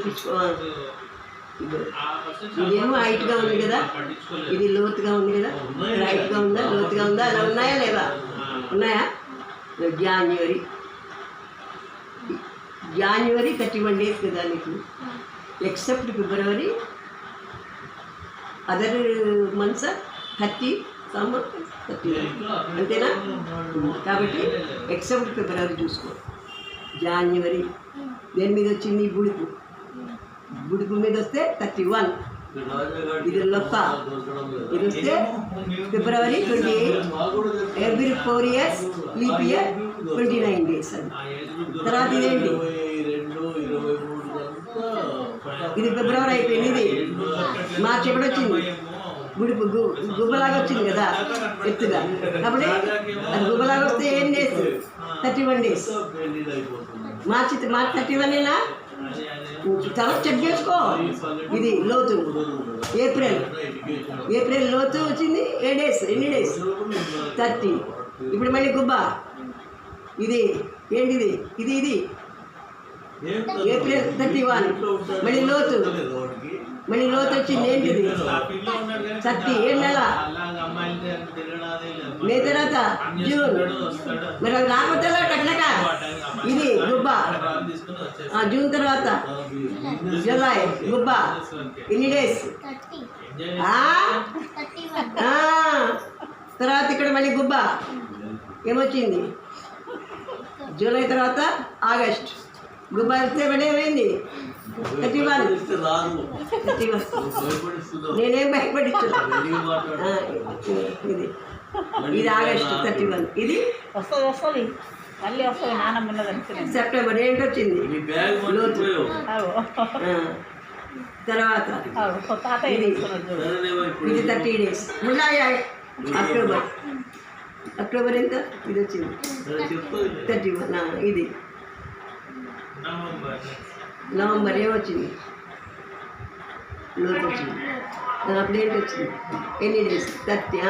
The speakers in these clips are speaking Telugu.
చూపించుకో. ఇదేమో హైట్గా ఉంది కదా, ఇది లోతుగా ఉంది కదా. హైట్గా ఉందా లోతుగా ఉందా అలా ఉన్నాయా లేవా? ఉన్నాయా? జాన్యువరి 31 days కదా నీకు, ఎక్సెప్ట్ ఫిబ్రవరి. అదర్ మంత్స్ 30 సమ్మర్ 31 అంతేనా? కాబట్టి ఎక్సెప్ట్ ఫిబ్రవరి చూసుకో. జాన్యువరి దేని మీద వచ్చింది? బుడుపు. బుడుపు మీద వస్తే 31. ఇది లొక్క. ఇది వస్తే ఫిబ్రవరి 28. Every 4 years leap year 29 days అని. తర్వాత ఇదేంటి? ఇది ఫిబ్రవరి అయిపోయింది. ఇది మార్చి ఎప్పుడు వచ్చింది? గుడిపు గుబ్బలాగా వచ్చింది కదా ఎత్తుగా. అప్పుడే అది గుబ్బలాగా వస్తే ఏం డేస్? 31 days. మార్చి 31 తర్వాత చెక్ చేసుకో. ఇది లోతు ఏప్రిల్ లోతు వచ్చింది. ఏ డేస్? ఎన్ని డేస్? 30. ఇప్పుడు మళ్ళీ గుబ్బ. ఇది ఏంటిది? ఇది ఏప్రిల్ 31. మళ్ళీ లోతు వచ్చింది. ఏంటిది? 30. ఏ నెల? మే తర్వాత జూన్. మరి అది రాకపోతే కట్లక. ఇది గుబ్బ. జూన్ తర్వాత జూలై గుబ్బ. ఎన్ని డేస్? తర్వాత ఇక్కడ మళ్ళీ గుబ్బ ఏమొచ్చింది? జూలై తర్వాత ఆగస్ట్. గుబ్బ వస్తే మళ్ళీ ఏమైంది? 31. నేనేం భయపడిస్తున్నా. ఇది ఆగస్ట్ 31. ఇది వస్తుంది మళ్ళీ వస్తుంది. సెప్టెంబర్. ఏంటొచ్చింది? లోతు. తర్వాత ఇది 30 days. అక్టోబర్ ఎంత? ఇది వచ్చింది 31. ఇది నవంబర్. ఏమొచ్చింది? లోతు వచ్చింది. అప్పుడు ఏంటి వచ్చింది? ఎన్ని డేస్? 30.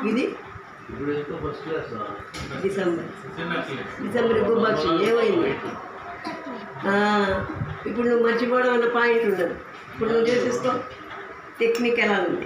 ఇది డిసెంబర్ గుబ్బ వచ్చింది. ఏమైంది? ఇప్పుడు నువ్వు మర్చిపోవడం అన్న పాయింట్ ఉండదు. ఇప్పుడు నువ్వు చేసేసుకో. టెక్నిక్ ఎలా ఉంది?